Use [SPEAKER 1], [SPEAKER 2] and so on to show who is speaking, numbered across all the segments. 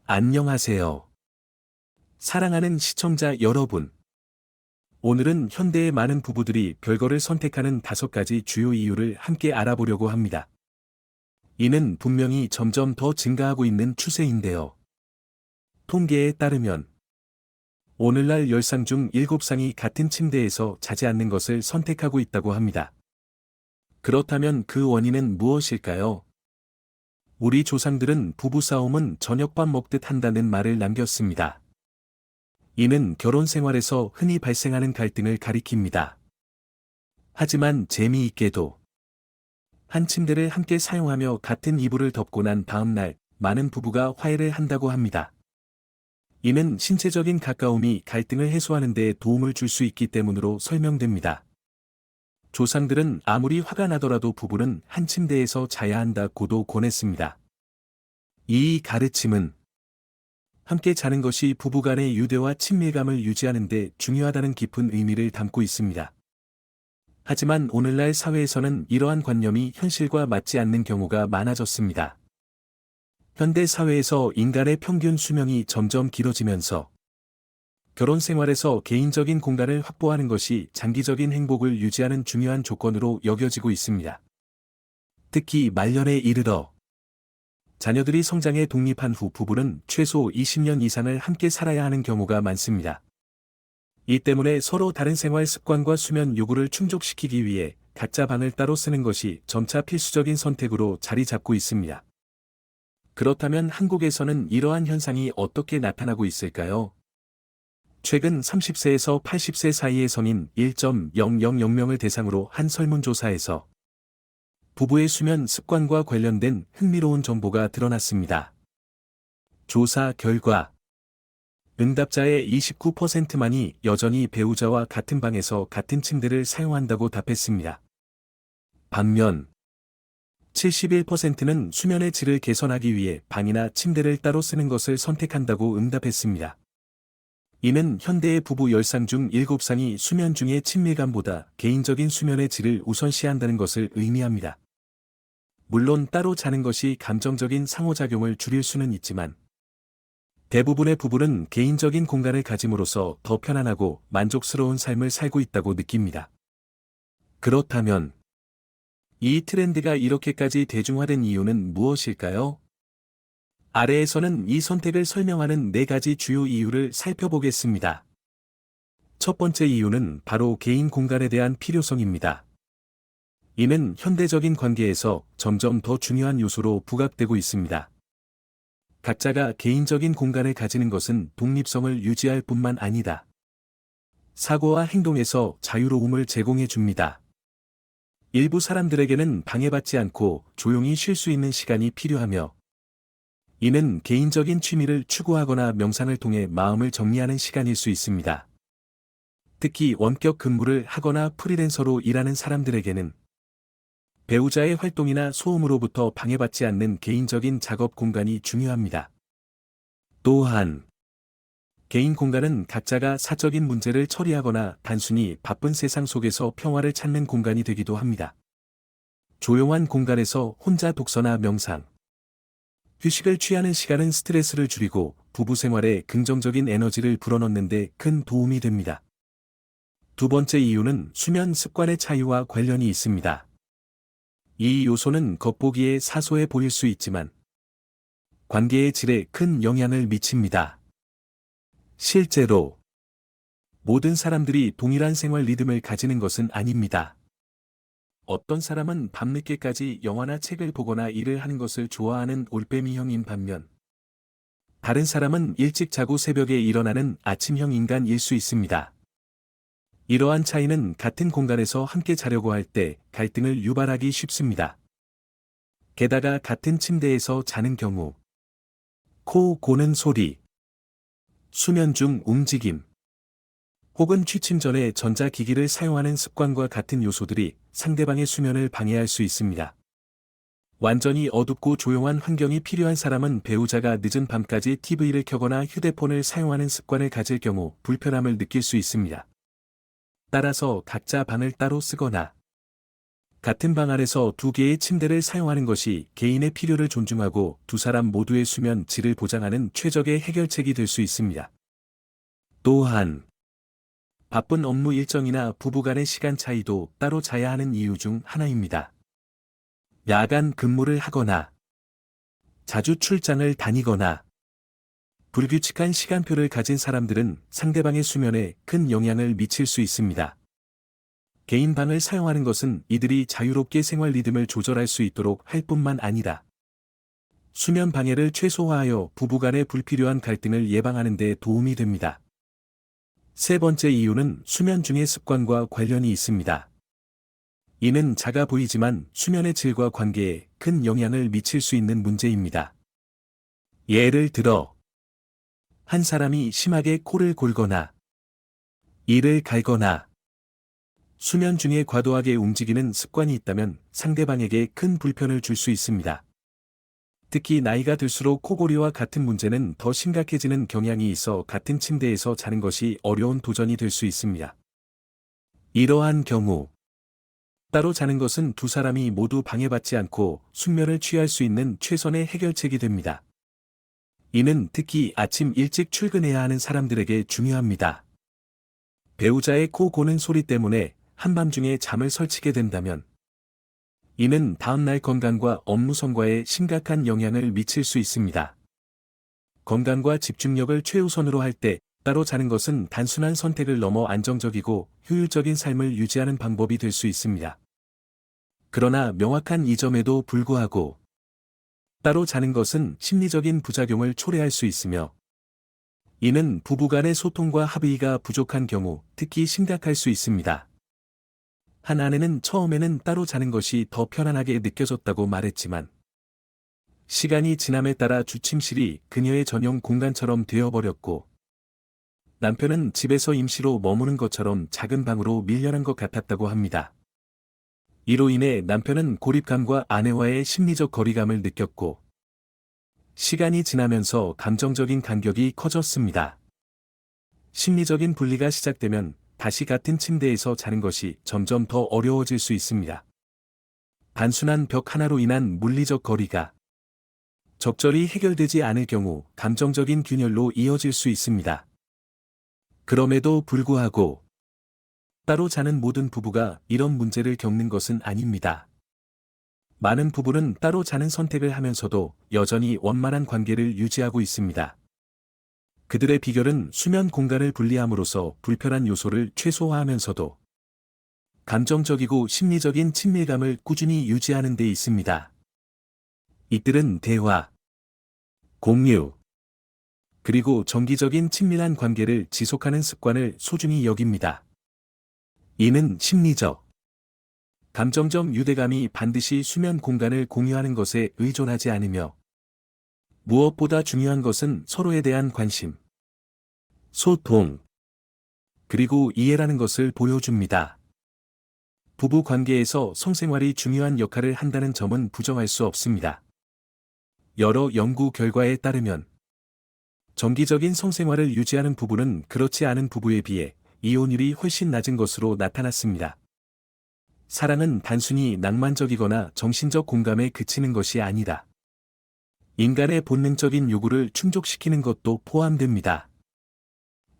[SPEAKER 1] 안녕하세요. 사랑하는 시청자 여러분. 오늘은 현대의 많은 부부들이 별거를 선택하는 5가지 주요 이유를 함께 알아보려고 합니다. 이는 분명히 점점 더 증가하고 있는 추세인데요. 통계에 따르면 오늘날 10상 중 7상이 같은 침대에서 자지 않는 것을 선택하고 있다고 합니다. 그렇다면 그 원인은 무엇일까요? 우리 조상들은 부부싸움은 저녁밥 먹듯 한다는 말을 남겼습니다. 이는 결혼 생활에서 흔히 발생하는 갈등을 가리킵니다. 하지만 재미있게도 한 침대를 함께 사용하며 같은 이불을 덮고 난 다음 날 많은 부부가 화해를 한다고 합니다. 이는 신체적인 가까움이 갈등을 해소하는 데 도움을 줄 수 있기 때문으로 설명됩니다. 조상들은 아무리 화가 나더라도 부부는 한 침대에서 자야 한다고도 권했습니다. 이 가르침은 함께 자는 것이 부부간의 유대와 친밀감을 유지하는 데 중요하다는 깊은 의미를 담고 있습니다. 하지만 오늘날 사회에서는 이러한 관념이 현실과 맞지 않는 경우가 많아졌습니다. 현대 사회에서 인간의 평균 수명이 점점 길어지면서 결혼 생활에서 개인적인 공간을 확보하는 것이 장기적인 행복을 유지하는 중요한 조건으로 여겨지고 있습니다. 특히 말년에 이르러 자녀들이 성장해 독립한 후 부부는 최소 20년 이상을 함께 살아야 하는 경우가 많습니다. 이 때문에 서로 다른 생활 습관과 수면 요구를 충족시키기 위해 각자 방을 따로 쓰는 것이 점차 필수적인 선택으로 자리 잡고 있습니다. 그렇다면 한국에서는 이러한 현상이 어떻게 나타나고 있을까요? 최근 30세에서 80세 사이의 성인 1.000명을 대상으로 한 설문조사에서 부부의 수면 습관과 관련된 흥미로운 정보가 드러났습니다. 조사 결과 응답자의 29%만이 여전히 배우자와 같은 방에서 같은 침대를 사용한다고 답했습니다. 반면 71%는 수면의 질을 개선하기 위해 방이나 침대를 따로 쓰는 것을 선택한다고 응답했습니다. 이는 현대의 부부 10상 중 7상이 수면 중의 친밀감보다 개인적인 수면의 질을 우선시한다는 것을 의미합니다. 물론 따로 자는 것이 감정적인 상호작용을 줄일 수는 있지만 대부분의 부부는 개인적인 공간을 가짐으로써 더 편안하고 만족스러운 삶을 살고 있다고 느낍니다. 그렇다면 이 트렌드가 이렇게까지 대중화된 이유는 무엇일까요? 아래에서는 이 선택을 설명하는 4가지 주요 이유를 살펴보겠습니다. 첫 번째 이유는 바로 개인 공간에 대한 필요성입니다. 이는 현대적인 관계에서 점점 더 중요한 요소로 부각되고 있습니다. 각자가 개인적인 공간을 가지는 것은 독립성을 유지할 뿐만 아니다. 사고와 행동에서 자유로움을 제공해 줍니다. 일부 사람들에게는 방해받지 않고 조용히 쉴 수 있는 시간이 필요하며 이는 개인적인 취미를 추구하거나 명상을 통해 마음을 정리하는 시간일 수 있습니다. 특히 원격 근무를 하거나 프리랜서로 일하는 사람들에게는 배우자의 활동이나 소음으로부터 방해받지 않는 개인적인 작업 공간이 중요합니다. 또한 개인 공간은 각자가 사적인 문제를 처리하거나 단순히 바쁜 세상 속에서 평화를 찾는 공간이 되기도 합니다. 조용한 공간에서 혼자 독서나 명상, 휴식을 취하는 시간은 스트레스를 줄이고 부부 생활에 긍정적인 에너지를 불어넣는 데 큰 도움이 됩니다. 두 번째 이유는 수면 습관의 차이와 관련이 있습니다. 이 요소는 겉보기에 사소해 보일 수 있지만 관계의 질에 큰 영향을 미칩니다. 실제로 모든 사람들이 동일한 생활 리듬을 가지는 것은 아닙니다. 어떤 사람은 밤늦게까지 영화나 책을 보거나 일을 하는 것을 좋아하는 올빼미형인 반면 다른 사람은 일찍 자고 새벽에 일어나는 아침형 인간일 수 있습니다. 이러한 차이는 같은 공간에서 함께 자려고 할 때 갈등을 유발하기 쉽습니다. 게다가 같은 침대에서 자는 경우 코 고는 소리, 수면 중 움직임, 혹은 취침 전에 전자기기를 사용하는 습관과 같은 요소들이 상대방의 수면을 방해할 수 있습니다. 완전히 어둡고 조용한 환경이 필요한 사람은 배우자가 늦은 밤까지 TV를 켜거나 휴대폰을 사용하는 습관을 가질 경우 불편함을 느낄 수 있습니다. 따라서 각자 방을 따로 쓰거나 같은 방 안에서 두 개의 침대를 사용하는 것이 개인의 필요를 존중하고 두 사람 모두의 수면 질을 보장하는 최적의 해결책이 될 수 있습니다. 또한 바쁜 업무 일정이나 부부 간의 시간 차이도 따로 자야 하는 이유 중 하나입니다. 야간 근무를 하거나 자주 출장을 다니거나 불규칙한 시간표를 가진 사람들은 상대방의 수면에 큰 영향을 미칠 수 있습니다. 개인 방을 사용하는 것은 이들이 자유롭게 생활 리듬을 조절할 수 있도록 할 뿐만 아니라 수면 방해를 최소화하여 부부간의 불필요한 갈등을 예방하는 데 도움이 됩니다. 세 번째 이유는 수면 중의 습관과 관련이 있습니다. 이는 작아 보이지만 수면의 질과 관계에 큰 영향을 미칠 수 있는 문제입니다. 예를 들어, 한 사람이 심하게 코를 골거나, 이를 갈거나, 수면 중에 과도하게 움직이는 습관이 있다면 상대방에게 큰 불편을 줄 수 있습니다. 특히 나이가 들수록 코골이와 같은 문제는 더 심각해지는 경향이 있어 같은 침대에서 자는 것이 어려운 도전이 될 수 있습니다. 이러한 경우, 따로 자는 것은 두 사람이 모두 방해받지 않고 숙면을 취할 수 있는 최선의 해결책이 됩니다. 이는 특히 아침 일찍 출근해야 하는 사람들에게 중요합니다. 배우자의 코 고는 소리 때문에 한밤중에 잠을 설치게 된다면 이는 다음날 건강과 업무 성과에 심각한 영향을 미칠 수 있습니다. 건강과 집중력을 최우선으로 할 때 따로 자는 것은 단순한 선택을 넘어 안정적이고 효율적인 삶을 유지하는 방법이 될 수 있습니다. 그러나 명확한 이 점에도 불구하고 따로 자는 것은 심리적인 부작용을 초래할 수 있으며 이는 부부간의 소통과 합의가 부족한 경우 특히 심각할 수 있습니다. 한 아내는 처음에는 따로 자는 것이 더 편안하게 느껴졌다고 말했지만 시간이 지남에 따라 주침실이 그녀의 전용 공간처럼 되어버렸고 남편은 집에서 임시로 머무는 것처럼 작은 방으로 밀려난 것 같았다고 합니다. 이로 인해 남편은 고립감과 아내와의 심리적 거리감을 느꼈고 시간이 지나면서 감정적인 간격이 커졌습니다. 심리적인 분리가 시작되면 다시 같은 침대에서 자는 것이 점점 더 어려워질 수 있습니다. 단순한 벽 하나로 인한 물리적 거리가 적절히 해결되지 않을 경우 감정적인 균열로 이어질 수 있습니다. 그럼에도 불구하고 따로 자는 모든 부부가 이런 문제를 겪는 것은 아닙니다. 많은 부부는 따로 자는 선택을 하면서도 여전히 원만한 관계를 유지하고 있습니다. 그들의 비결은 수면 공간을 분리함으로써 불편한 요소를 최소화하면서도 감정적이고 심리적인 친밀감을 꾸준히 유지하는 데 있습니다. 이들은 대화, 공유, 그리고 정기적인 친밀한 관계를 지속하는 습관을 소중히 여깁니다. 이는 심리적, 감정적 유대감이 반드시 수면 공간을 공유하는 것에 의존하지 않으며 무엇보다 중요한 것은 서로에 대한 관심, 소통, 그리고 이해라는 것을 보여줍니다. 부부 관계에서 성생활이 중요한 역할을 한다는 점은 부정할 수 없습니다. 여러 연구 결과에 따르면 정기적인 성생활을 유지하는 부부는 그렇지 않은 부부에 비해 이혼율이 훨씬 낮은 것으로 나타났습니다. 사랑은 단순히 낭만적이거나 정신적 공감에 그치는 것이 아니다. 인간의 본능적인 요구를 충족시키는 것도 포함됩니다.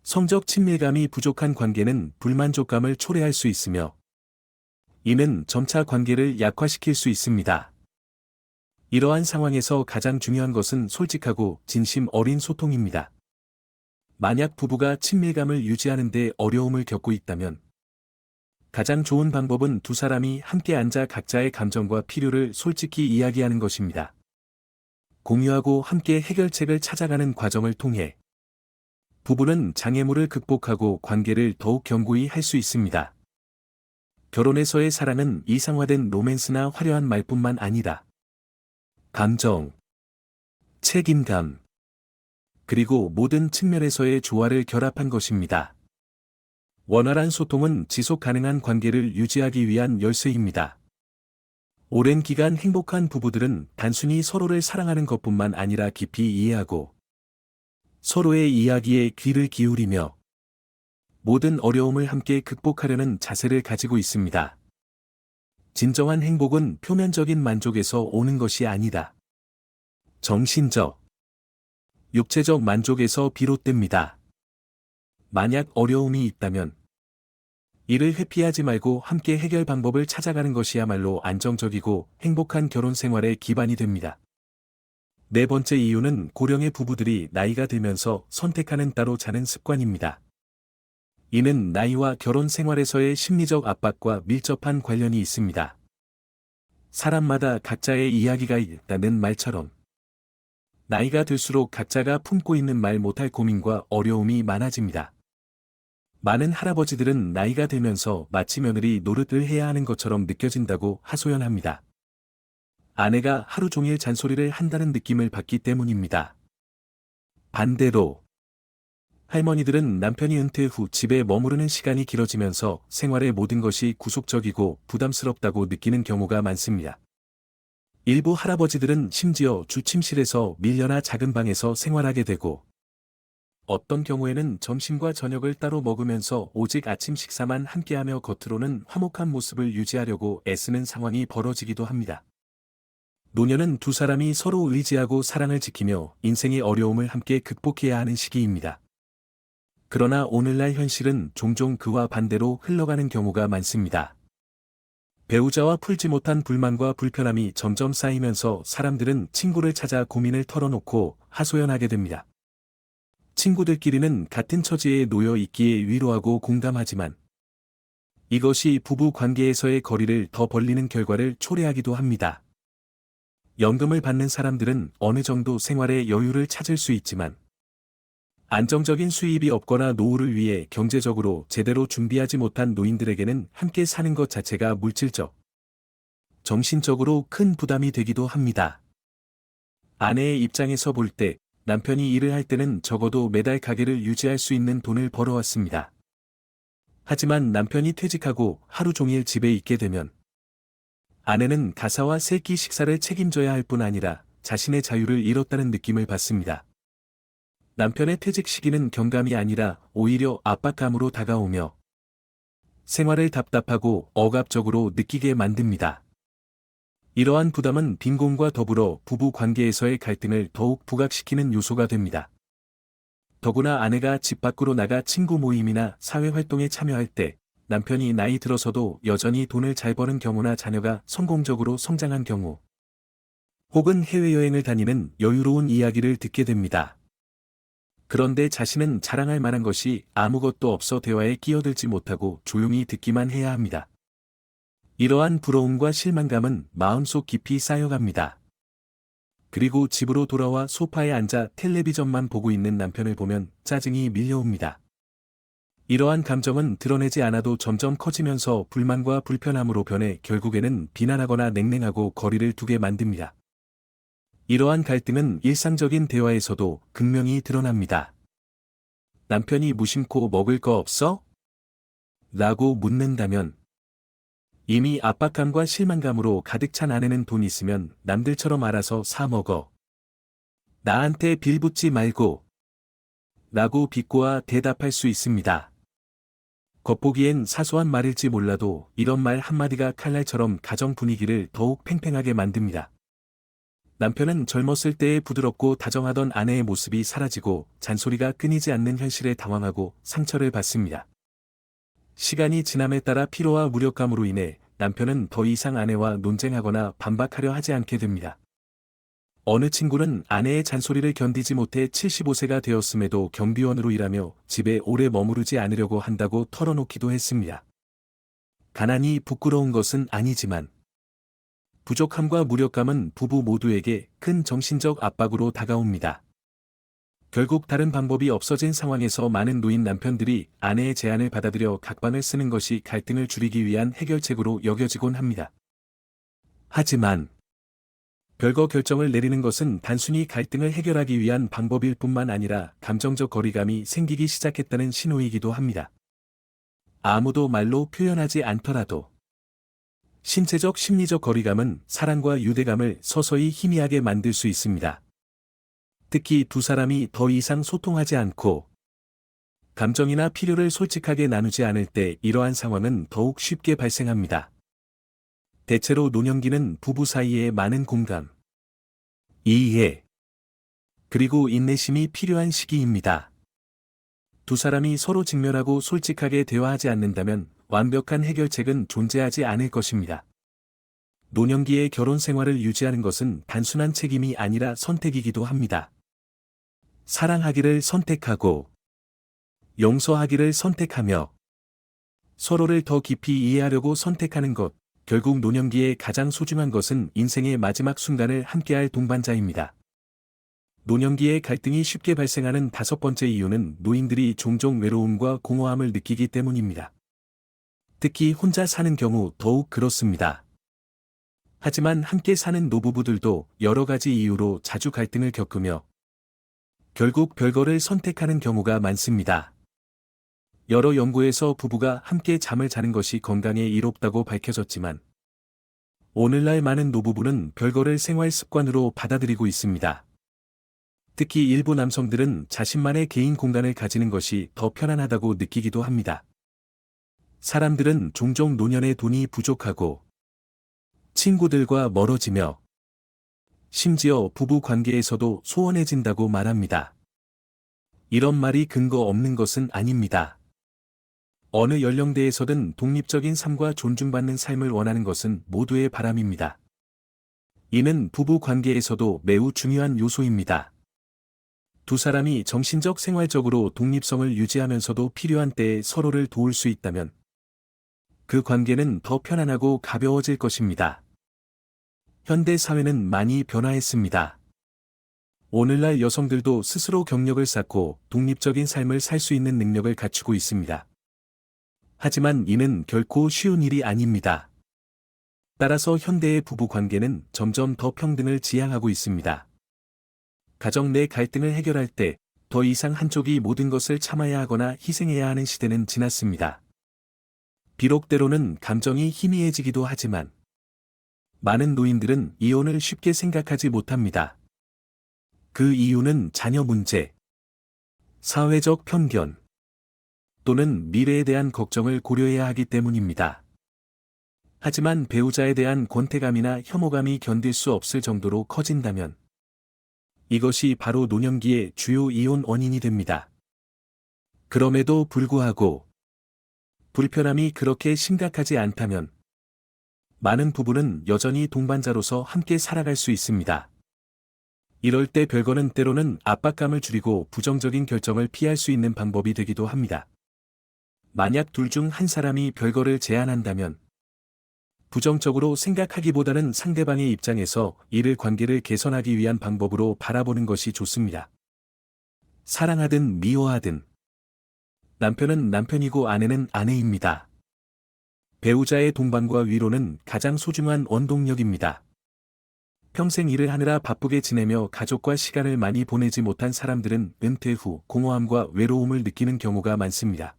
[SPEAKER 1] 성적 친밀감이 부족한 관계는 불만족감을 초래할 수 있으며 이는 점차 관계를 약화시킬 수 있습니다. 이러한 상황에서 가장 중요한 것은 솔직하고 진심 어린 소통입니다. 만약 부부가 친밀감을 유지하는 데 어려움을 겪고 있다면 가장 좋은 방법은 두 사람이 함께 앉아 각자의 감정과 필요를 솔직히 이야기하는 것입니다. 공유하고 함께 해결책을 찾아가는 과정을 통해 부부는 장애물을 극복하고 관계를 더욱 견고히 할 수 있습니다. 결혼에서의 사랑은 이상화된 로맨스나 화려한 말뿐만 아니라 감정, 책임감, 그리고 모든 측면에서의 조화를 결합한 것입니다. 원활한 소통은 지속 가능한 관계를 유지하기 위한 열쇠입니다. 오랜 기간 행복한 부부들은 단순히 서로를 사랑하는 것뿐만 아니라 깊이 이해하고 서로의 이야기에 귀를 기울이며 모든 어려움을 함께 극복하려는 자세를 가지고 있습니다. 진정한 행복은 표면적인 만족에서 오는 것이 아니다. 정신적, 육체적 만족에서 비롯됩니다. 만약 어려움이 있다면 이를 회피하지 말고 함께 해결 방법을 찾아가는 것이야말로 안정적이고 행복한 결혼 생활의 기반이 됩니다. 네 번째 이유는 고령의 부부들이 나이가 들면서 선택하는 따로 자는 습관입니다. 이는 나이와 결혼 생활에서의 심리적 압박과 밀접한 관련이 있습니다. 사람마다 각자의 이야기가 있다는 말처럼 나이가 들수록 각자가 품고 있는 말 못할 고민과 어려움이 많아집니다. 많은 할아버지들은 나이가 들면서 마치 며느리 노릇을 해야 하는 것처럼 느껴진다고 하소연합니다. 아내가 하루 종일 잔소리를 한다는 느낌을 받기 때문입니다. 반대로 할머니들은 남편이 은퇴 후 집에 머무르는 시간이 길어지면서 생활의 모든 것이 구속적이고 부담스럽다고 느끼는 경우가 많습니다. 일부 할아버지들은 심지어 주침실에서 밀려나 작은 방에서 생활하게 되고 어떤 경우에는 점심과 저녁을 따로 먹으면서 오직 아침 식사만 함께하며 겉으로는 화목한 모습을 유지하려고 애쓰는 상황이 벌어지기도 합니다. 노년은 두 사람이 서로 의지하고 사랑을 지키며 인생의 어려움을 함께 극복해야 하는 시기입니다. 그러나 오늘날 현실은 종종 그와 반대로 흘러가는 경우가 많습니다. 배우자와 풀지 못한 불만과 불편함이 점점 쌓이면서 사람들은 친구를 찾아 고민을 털어놓고 하소연하게 됩니다. 친구들끼리는 같은 처지에 놓여 있기에 위로하고 공감하지만 이것이 부부 관계에서의 거리를 더 벌리는 결과를 초래하기도 합니다. 연금을 받는 사람들은 어느 정도 생활의 여유를 찾을 수 있지만 안정적인 수입이 없거나 노후를 위해 경제적으로 제대로 준비하지 못한 노인들에게는 함께 사는 것 자체가 물질적, 정신적으로 큰 부담이 되기도 합니다. 아내의 입장에서 볼 때 남편이 일을 할 때는 적어도 매달 가게를 유지할 수 있는 돈을 벌어왔습니다. 하지만 남편이 퇴직하고 하루 종일 집에 있게 되면 아내는 가사와 세 끼 식사를 책임져야 할 뿐 아니라 자신의 자유를 잃었다는 느낌을 받습니다. 남편의 퇴직 시기는 경감이 아니라 오히려 압박감으로 다가오며 생활을 답답하고 억압적으로 느끼게 만듭니다. 이러한 부담은 빈곤과 더불어 부부 관계에서의 갈등을 더욱 부각시키는 요소가 됩니다. 더구나 아내가 집 밖으로 나가 친구 모임이나 사회활동에 참여할 때 남편이 나이 들어서도 여전히 돈을 잘 버는 경우나 자녀가 성공적으로 성장한 경우 혹은 해외여행을 다니는 여유로운 이야기를 듣게 됩니다. 그런데 자신은 자랑할 만한 것이 아무것도 없어 대화에 끼어들지 못하고 조용히 듣기만 해야 합니다. 이러한 부러움과 실망감은 마음속 깊이 쌓여갑니다. 그리고 집으로 돌아와 소파에 앉아 텔레비전만 보고 있는 남편을 보면 짜증이 밀려옵니다. 이러한 감정은 드러내지 않아도 점점 커지면서 불만과 불편함으로 변해 결국에는 비난하거나 냉랭하고 거리를 두게 만듭니다. 이러한 갈등은 일상적인 대화에서도 극명히 드러납니다. 남편이 무심코 먹을 거 없어? 라고 묻는다면 이미 압박감과 실망감으로 가득 찬 아내는 돈 있으면 남들처럼 알아서 사 먹어. 나한테 빌붙지 말고. 라고 비꼬아 대답할 수 있습니다. 겉보기엔 사소한 말일지 몰라도 이런 말 한마디가 칼날처럼 가정 분위기를 더욱 팽팽하게 만듭니다. 남편은 젊었을 때의 부드럽고 다정하던 아내의 모습이 사라지고 잔소리가 끊이지 않는 현실에 당황하고 상처를 받습니다. 시간이 지남에 따라 피로와 무력감으로 인해 남편은 더 이상 아내와 논쟁하거나 반박하려 하지 않게 됩니다. 어느 친구는 아내의 잔소리를 견디지 못해 75세가 되었음에도 경비원으로 일하며 집에 오래 머무르지 않으려고 한다고 털어놓기도 했습니다. 가난이 부끄러운 것은 아니지만 부족함과 무력감은 부부 모두에게 큰 정신적 압박으로 다가옵니다. 결국 다른 방법이 없어진 상황에서 많은 노인 남편들이 아내의 제안을 받아들여 각방을 쓰는 것이 갈등을 줄이기 위한 해결책으로 여겨지곤 합니다. 하지만 별거 결정을 내리는 것은 단순히 갈등을 해결하기 위한 방법일 뿐만 아니라 감정적 거리감이 생기기 시작했다는 신호이기도 합니다. 아무도 말로 표현하지 않더라도 신체적 심리적 거리감은 사랑과 유대감을 서서히 희미하게 만들 수 있습니다. 특히 두 사람이 더 이상 소통하지 않고 감정이나 필요를 솔직하게 나누지 않을 때 이러한 상황은 더욱 쉽게 발생합니다. 대체로 노년기는 부부 사이에 많은 공감, 이해, 그리고 인내심이 필요한 시기입니다. 두 사람이 서로 직면하고 솔직하게 대화하지 않는다면 완벽한 해결책은 존재하지 않을 것입니다. 노년기의 결혼 생활을 유지하는 것은 단순한 책임이 아니라 선택이기도 합니다. 사랑하기를 선택하고 용서하기를 선택하며 서로를 더 깊이 이해하려고 선택하는 것, 결국 노년기에 가장 소중한 것은 인생의 마지막 순간을 함께할 동반자입니다. 노년기에 갈등이 쉽게 발생하는 다섯 번째 이유는 노인들이 종종 외로움과 공허함을 느끼기 때문입니다. 특히 혼자 사는 경우 더욱 그렇습니다. 하지만 함께 사는 노부부들도 여러 가지 이유로 자주 갈등을 겪으며 결국 별거를 선택하는 경우가 많습니다. 여러 연구에서 부부가 함께 잠을 자는 것이 건강에 이롭다고 밝혀졌지만 오늘날 많은 노부부는 별거를 생활 습관으로 받아들이고 있습니다. 특히 일부 남성들은 자신만의 개인 공간을 가지는 것이 더 편안하다고 느끼기도 합니다. 사람들은 종종 노년에 돈이 부족하고 친구들과 멀어지며 심지어 부부 관계에서도 소원해진다고 말합니다. 이런 말이 근거 없는 것은 아닙니다. 어느 연령대에서든 독립적인 삶과 존중받는 삶을 원하는 것은 모두의 바람입니다. 이는 부부 관계에서도 매우 중요한 요소입니다. 두 사람이 정신적 생활적으로 독립성을 유지하면서도 필요한 때에 서로를 도울 수 있다면 그 관계는 더 편안하고 가벼워질 것입니다. 현대 사회는 많이 변화했습니다. 오늘날 여성들도 스스로 경력을 쌓고 독립적인 삶을 살 수 있는 능력을 갖추고 있습니다. 하지만 이는 결코 쉬운 일이 아닙니다. 따라서 현대의 부부 관계는 점점 더 평등을 지향하고 있습니다. 가정 내 갈등을 해결할 때 더 이상 한쪽이 모든 것을 참아야 하거나 희생해야 하는 시대는 지났습니다. 비록 때로는 감정이 희미해지기도 하지만 많은 노인들은 이혼을 쉽게 생각하지 못합니다. 그 이유는 자녀 문제, 사회적 편견, 또는 미래에 대한 걱정을 고려해야 하기 때문입니다. 하지만 배우자에 대한 권태감이나 혐오감이 견딜 수 없을 정도로 커진다면 이것이 바로 노년기의 주요 이혼 원인이 됩니다. 그럼에도 불구하고 불편함이 그렇게 심각하지 않다면 많은 부부는 여전히 동반자로서 함께 살아갈 수 있습니다. 이럴 때 별거는 때로는 압박감을 줄이고 부정적인 결정을 피할 수 있는 방법이 되기도 합니다. 만약 둘 중 한 사람이 별거를 제안한다면 부정적으로 생각하기보다는 상대방의 입장에서 이를 관계를 개선하기 위한 방법으로 바라보는 것이 좋습니다. 사랑하든 미워하든 남편은 남편이고 아내는 아내입니다. 배우자의 동반과 위로는 가장 소중한 원동력입니다. 평생 일을 하느라 바쁘게 지내며 가족과 시간을 많이 보내지 못한 사람들은 은퇴 후 공허함과 외로움을 느끼는 경우가 많습니다.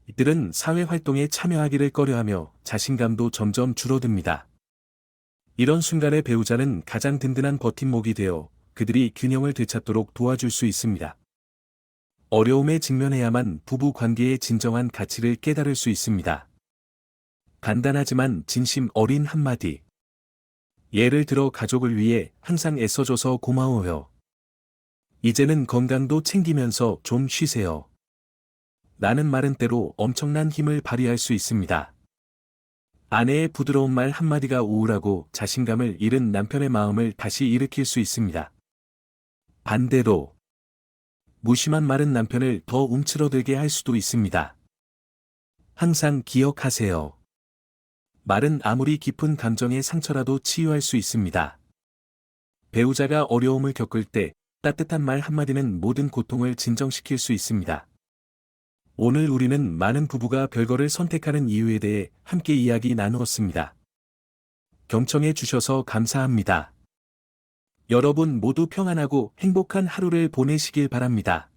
[SPEAKER 1] 이들은 사회활동에 참여하기를 꺼려하며 자신감도 점점 줄어듭니다. 이런 순간에 배우자는 가장 든든한 버팀목이 되어 그들이 균형을 되찾도록 도와줄 수 있습니다. 어려움에 직면해야만 부부 관계의 진정한 가치를 깨달을 수 있습니다. 간단하지만 진심 어린 한마디. 예를 들어 가족을 위해 항상 애써줘서 고마워요. 이제는 건강도 챙기면서 좀 쉬세요. 라는 말은 때로 엄청난 힘을 발휘할 수 있습니다. 아내의 부드러운 말 한마디가 우울하고 자신감을 잃은 남편의 마음을 다시 일으킬 수 있습니다. 반대로 무심한 말은 남편을 더 움츠러들게 할 수도 있습니다. 항상 기억하세요. 말은 아무리 깊은 감정의 상처라도 치유할 수 있습니다. 배우자가 어려움을 겪을 때 따뜻한 말 한마디는 모든 고통을 진정시킬 수 있습니다. 오늘 우리는 많은 부부가 별거를 선택하는 이유에 대해 함께 이야기 나누었습니다. 경청해 주셔서 감사합니다. 여러분 모두 평안하고 행복한 하루를 보내시길 바랍니다.